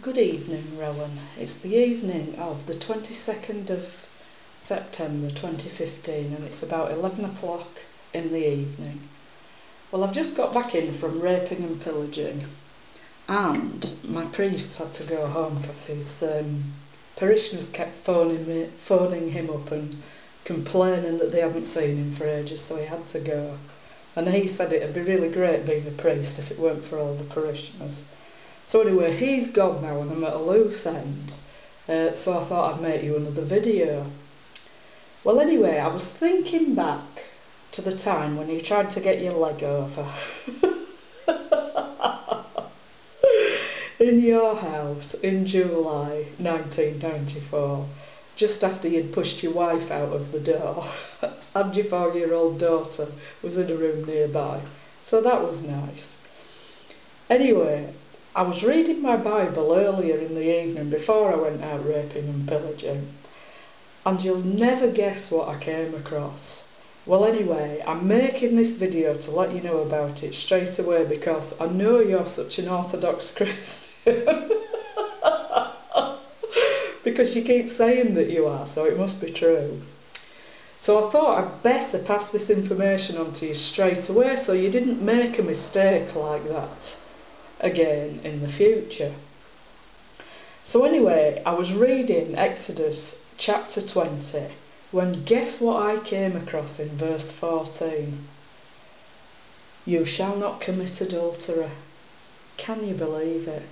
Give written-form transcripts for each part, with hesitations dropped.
Good evening, Rowan. It's the evening of the 22nd of September 2015 and it's about 11 o'clock in the evening. Well, I've just got back in from raping and pillaging and my priest had to go home because his parishioners kept phoning him up and complaining that they haven't seen him for ages, so he had to go. And he said it'd be really great being a priest if it weren't for all the parishioners. So anyway, he's gone now and I'm at a loose end, so I thought I'd make you another video. Well anyway, I was thinking back to the time when you tried to get your leg over in your house in July 1994, just after you'd pushed your wife out of the door and your 4-year-old daughter was in a room nearby, so that was nice. Anyway, I was reading my Bible earlier in the evening before I went out raping and pillaging, and you'll never guess what I came across. Well anyway, I'm making this video to let you know about it straight away because I know you're such an Orthodox Christian because you keep saying that you are, so it must be true. So I thought I'd better pass this information on to you straight away so you didn't make a mistake like that again in the future. So anyway, I was reading Exodus chapter 20 when guess what I came across in verse 14? You shall not commit adultery. Can you believe it?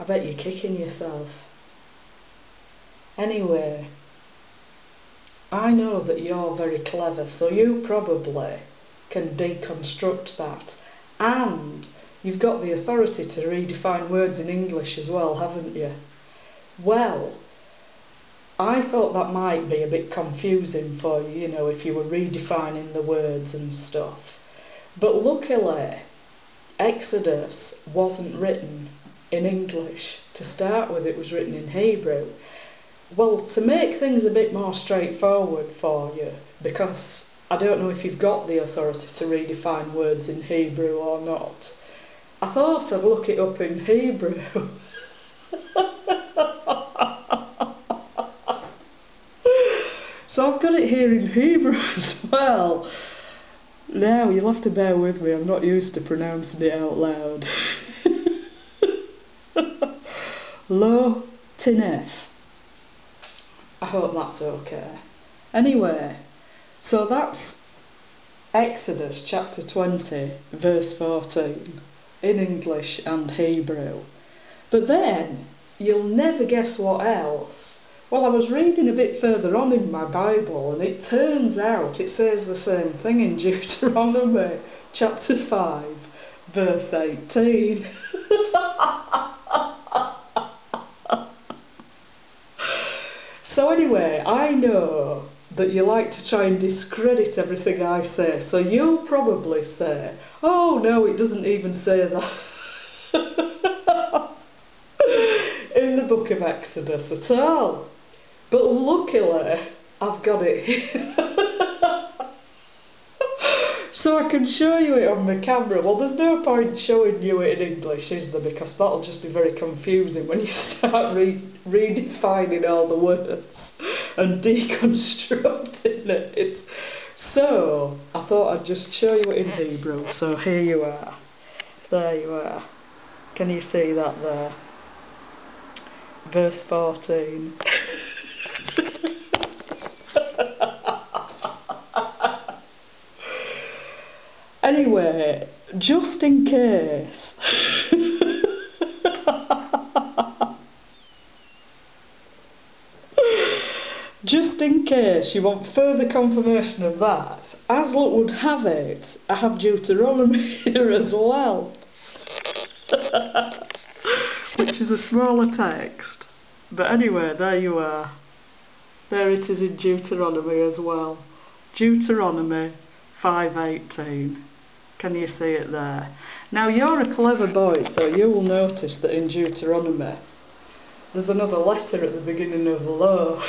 I bet you're kicking yourself. Anyway, I know that you're very clever, so you probably can deconstruct that, and you've got the authority to redefine words in English as well, haven't you? Well, I thought that might be a bit confusing for you, you know, if you were redefining the words and stuff. But luckily, Exodus wasn't written in English to start with, it was written in Hebrew. Well, to make things a bit more straightforward for you, because I don't know if you've got the authority to redefine words in Hebrew or not, I thought I'd look it up in Hebrew. So I've got it here in Hebrew as well. Now you'll have to bear with me, I'm not used to pronouncing it out loud. Lo tinef. I hope that's okay. Anyway, so that's Exodus chapter 20 verse 14 in English and Hebrew. But then you'll never guess what else. Well, I was reading a bit further on in my Bible and it turns out it says the same thing in Deuteronomy chapter 5 verse 18. So anyway, I know that you like to try and discredit everything I say, so you'll probably say, oh no, it doesn't even say that in the book of Exodus at all. But luckily, I've got it here. So I can show you it on my camera. Well, there's no point showing you it in English, is there? Because that'll just be very confusing when you start redefining all the words and deconstructing it. So I thought I'd just show you it in Hebrew. So here you are. There you are. Can you see that there? Verse 14. Anyway, just in case, just in case you want further confirmation of that, as luck would have it, I have Deuteronomy here as well, which is a smaller text. But anyway, there you are. There it is in Deuteronomy as well. Deuteronomy 5:18. Can you see it there? Now you're a clever boy, so you will notice that in Deuteronomy there's another letter at the beginning of the law.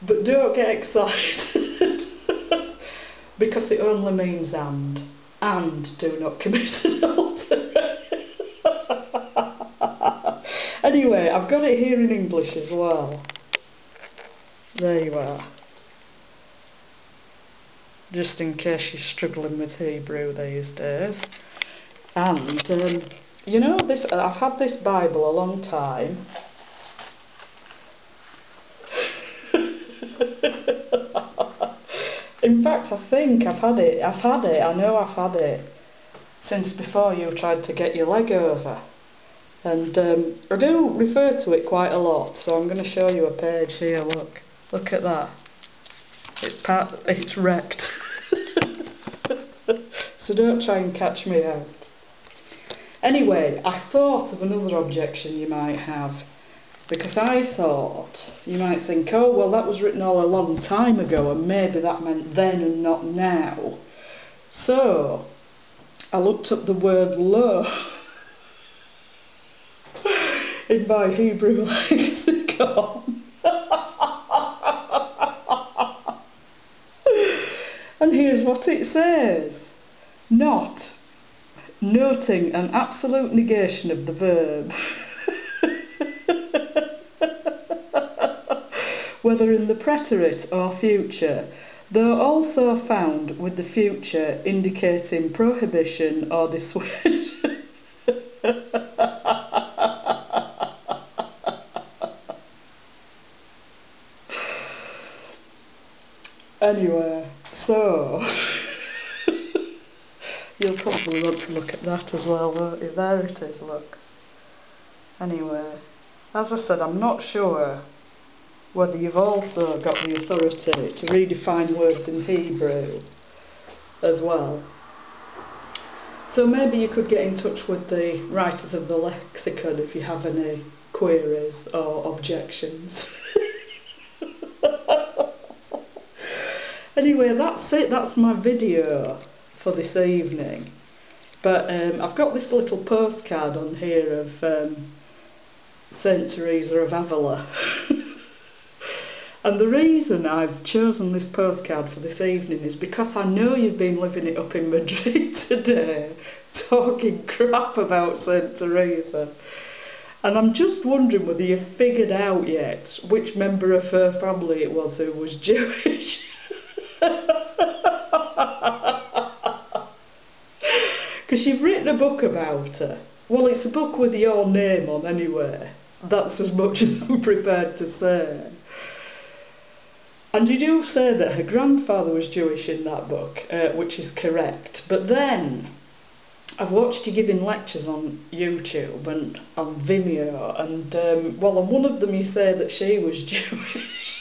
But don't get excited because it only means and. and do not commit adultery. Anyway, I've got it here in English as well. There you are. Just in case you're struggling with Hebrew these days. And, you know, I've had this Bible a long time. In fact, I think I know I've had it since before you tried to get your leg over. And I do refer to it quite a lot, so I'm going to show you a page here, look at that. It's wrecked. So don't try and catch me out. Anyway, I thought of another objection you might have, because I thought you might think, oh well, that was written all a long time ago and maybe that meant then and not now. So I looked up the word lo in my Hebrew lexicon. And here's what it says. Not, noting an absolute negation of the verb, whether in the preterite or future, though also found with the future indicating prohibition or dissuasion. Anyway, so you'll probably want to look at that as well, won't you? There it is, look. Anyway, as I said, I'm not sure whether you've also got the authority to redefine words in Hebrew as well. So maybe you could get in touch with the writers of the lexicon if you have any queries or objections. Anyway, that's it, that's my video for this evening. But I've got this little postcard on here of Saint Teresa of Avila. And the reason I've chosen this postcard for this evening is because I know you've been living it up in Madrid today, talking crap about Saint Teresa. And I'm just wondering whether you've figured out yet which member of her family it was who was Jewish. Because you've written a book about her. Well, it's a book with your name on anyway. That's as much as I'm prepared to say. And you do say that her grandfather was Jewish in that book, which is correct. But then I've watched you giving lectures on YouTube and on Vimeo, and well, on one of them you say that she was Jewish.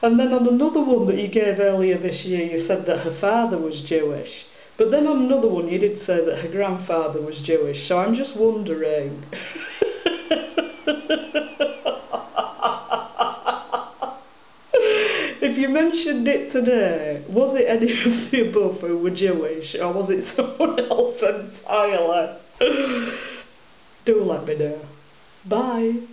And then on another one that you gave earlier this year, you said that her father was Jewish. But then on another one you did say that her grandfather was Jewish. So I'm just wondering. If you mentioned it today, was it any of the above who were Jewish, or was it someone else entirely? Do let me know. Bye.